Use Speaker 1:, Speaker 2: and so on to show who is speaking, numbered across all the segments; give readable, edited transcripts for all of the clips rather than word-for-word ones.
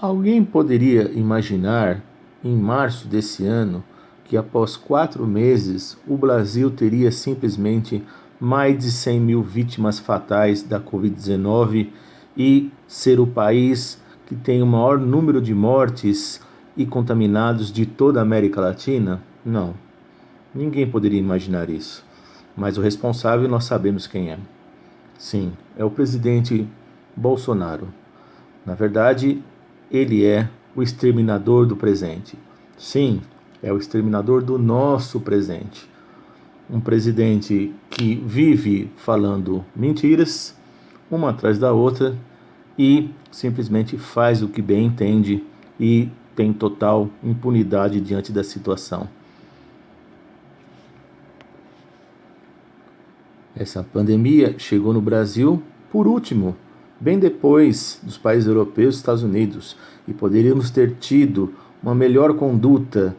Speaker 1: Alguém poderia imaginar, em março desse ano, que após 4 meses o Brasil teria simplesmente mais de 100 mil vítimas fatais da Covid-19 e ser o país que tem o maior número de mortes e contaminados de toda a América Latina? Não, ninguém poderia imaginar isso. Mas o responsável nós sabemos quem é. Sim, é o presidente Bolsonaro. Na verdade, ele é o exterminador do presente. Sim, é o exterminador do nosso presente. Um presidente que vive falando mentiras, uma atrás da outra, e simplesmente faz o que bem entende e tem total impunidade diante da situação. Essa pandemia chegou no Brasil por último, bem depois dos países europeus e Estados Unidos, e poderíamos ter tido uma melhor conduta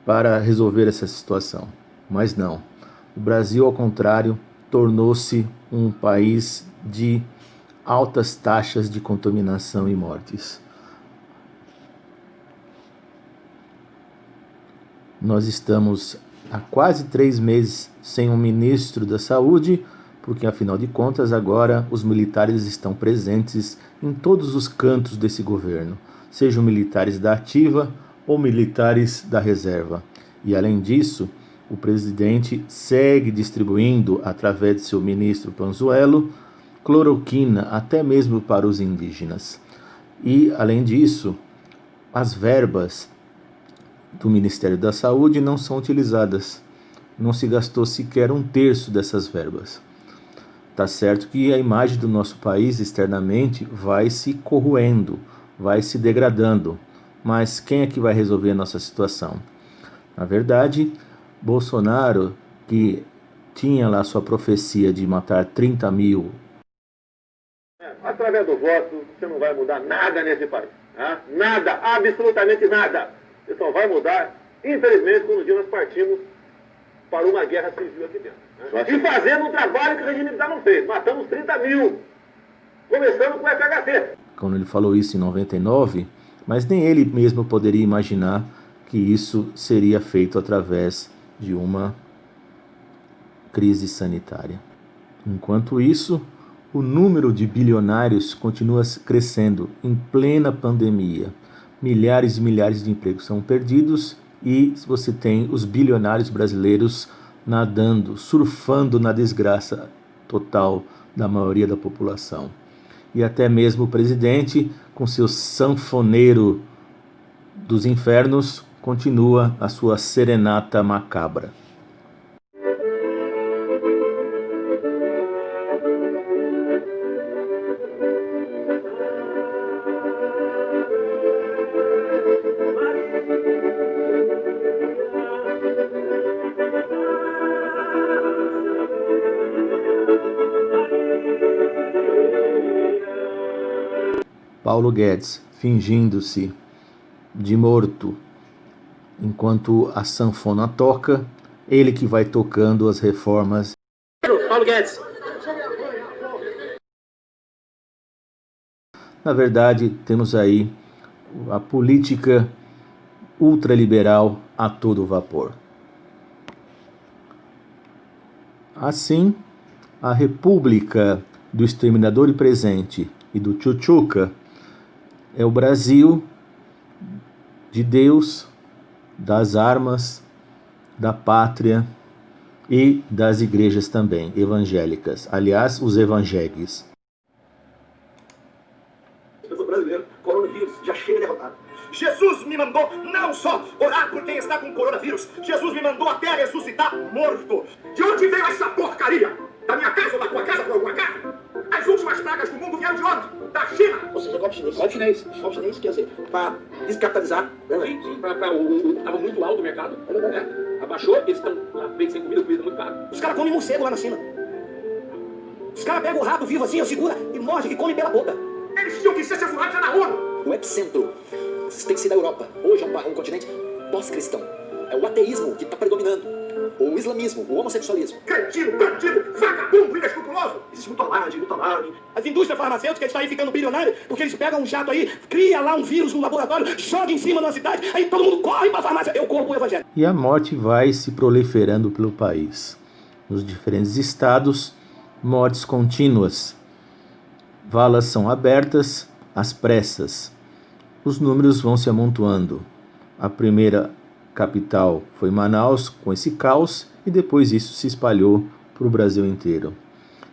Speaker 1: para resolver essa situação. Mas não. O Brasil, ao contrário, tornou-se um país de altas taxas de contaminação e mortes. Nós estamos há quase 3 meses sem um ministro da Saúde, porque afinal de contas agora os militares estão presentes em todos os cantos desse governo, sejam militares da ativa ou militares da reserva. E além disso, o presidente segue distribuindo, através de seu ministro Pazuello, cloroquina até mesmo para os indígenas. E além disso, as verbas do Ministério da Saúde não são utilizadas. Não se gastou sequer 1/3 dessas verbas. Tá certo que a imagem do nosso país externamente vai se corroendo, vai se degradando, mas quem é que vai resolver a nossa situação? Na verdade, Bolsonaro, que tinha lá sua profecia de matar 30 mil.
Speaker 2: Através do voto, você não vai mudar nada nesse país. Né? Nada, absolutamente nada. Você só vai mudar, infelizmente, quando um dia nós partimos para uma guerra civil aqui dentro. Né? E fazendo um trabalho que o regime militar não fez. Matamos 30 mil, começando com o FHC.
Speaker 1: Quando ele falou isso em 99, mas nem ele mesmo poderia imaginar que isso seria feito através de uma crise sanitária. Enquanto isso, o número de bilionários continua crescendo em plena pandemia. Milhares e milhares de empregos são perdidos e você tem os bilionários brasileiros nadando, surfando na desgraça total da maioria da população. E até mesmo o presidente, com seu sanfoneiro dos infernos, continua a sua serenata macabra. Paulo Guedes, fingindo-se de morto, enquanto a sanfona toca, ele que vai tocando as reformas.
Speaker 2: Paulo Guedes.
Speaker 1: Na verdade, temos aí a política ultraliberal a todo vapor. Assim, a República do Exterminador e Presente e do Tchutchuca é o Brasil de Deus, das armas, da pátria e das igrejas também, evangélicas. Aliás, os evangélicos.
Speaker 3: Eu sou brasileiro, coronavírus, já chega derrotado. Jesus me mandou não só orar por quem está com coronavírus, Jesus me mandou até ressuscitar morto. De onde veio essa porcaria? Da minha casa ou da tua casa, por alguma casa? As últimas pragas do mundo vieram de onde? Da China! Ou seja, golpe chinês. Golpe chinês. Golpe chinês, quer dizer, para descapitalizar. Sim, estava muito alto o mercado. Né? Abaixou, eles estão lá, sem comida muito caro. Os caras comem morcego lá na China. Os caras pegam o rato vivo assim, segura e morde e come pela boca. Eles tinham que ser censurados na ONU. O epicentro tem que ser da Europa. Hoje é um continente pós-cristão. É o ateísmo que está predominando. o islamismo, o homossexualismo. Cretino, bandido, vagabundo, inescrupuloso. Existe muito alarde, muito alarme.
Speaker 4: As indústrias farmacêuticas estão aí ficando bilionárias porque eles pegam um jato aí, cria lá um vírus no laboratório, joga em cima da cidade, aí todo mundo corre para a farmácia. Eu corro pro evangelho.
Speaker 1: E a morte vai se proliferando pelo país. Nos diferentes estados, mortes contínuas. Valas são abertas às pressas. Os números vão se amontoando. A primeira capital foi Manaus, com esse caos, e depois isso se espalhou para o Brasil inteiro.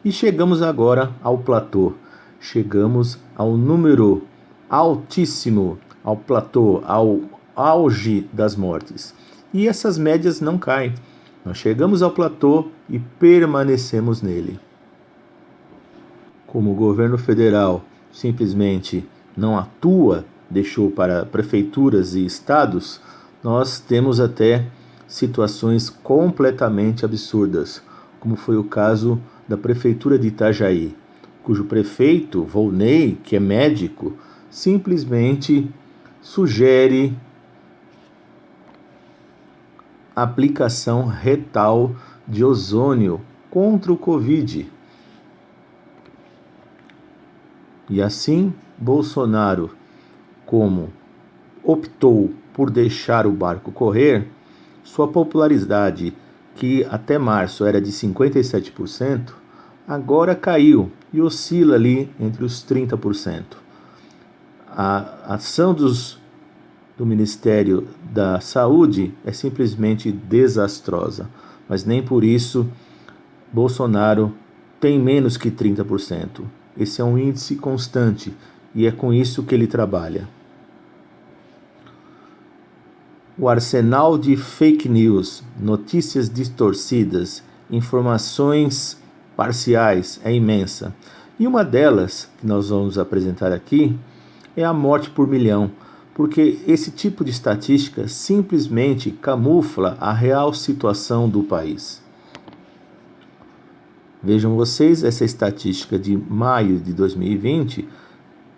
Speaker 1: E chegamos agora ao platô. Chegamos ao número altíssimo, ao platô, ao auge das mortes. E essas médias não caem. Nós chegamos ao platô e permanecemos nele. Como o governo federal simplesmente não atua, deixou para prefeituras e estados, nós temos até situações completamente absurdas, como foi o caso da prefeitura de Itajaí, cujo prefeito, Volney, que é médico, simplesmente sugere a aplicação retal de ozônio contra o Covid. E assim, Bolsonaro, como optou por deixar o barco correr, sua popularidade, que até março era de 57%, agora caiu e oscila ali entre os 30%. A ação do Ministério da Saúde é simplesmente desastrosa, mas nem por isso Bolsonaro tem menos que 30%. Esse é um índice constante e é com isso que ele trabalha. O arsenal de fake news, notícias distorcidas, informações parciais é imensa. E uma delas, que nós vamos apresentar aqui, é a morte por milhão, porque esse tipo de estatística simplesmente camufla a real situação do país. Vejam vocês essa estatística de maio de 2020,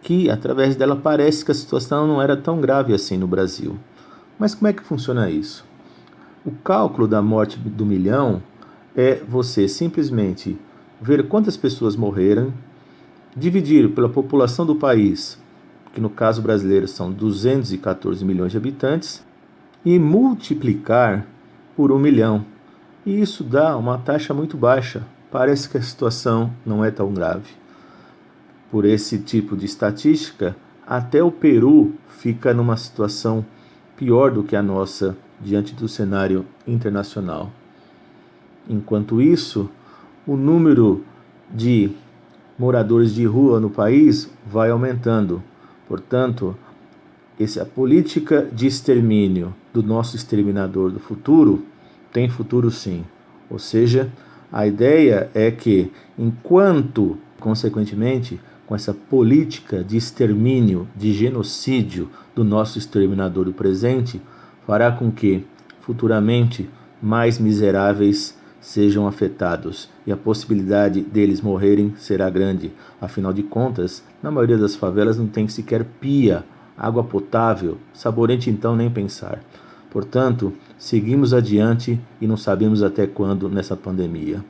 Speaker 1: que através dela parece que a situação não era tão grave assim no Brasil. Mas como é que funciona isso? O cálculo da morte do milhão é você simplesmente ver quantas pessoas morreram, dividir pela população do país, que no caso brasileiro são 214 milhões de habitantes, e multiplicar por 1 milhão. E isso dá uma taxa muito baixa. Parece que a situação não é tão grave. Por esse tipo de estatística, até o Peru fica numa situação pior do que a nossa diante do cenário internacional. Enquanto isso, o número de moradores de rua no país vai aumentando. Portanto, a política de extermínio do nosso exterminador do futuro tem futuro sim. Ou seja, a ideia é que, enquanto, consequentemente, com essa política de extermínio, de genocídio do nosso exterminador do presente, fará com que, futuramente, mais miseráveis sejam afetados e a possibilidade deles morrerem será grande. Afinal de contas, na maioria das favelas não tem sequer pia, água potável, sabonete então nem pensar. Portanto, seguimos adiante e não sabemos até quando nessa pandemia.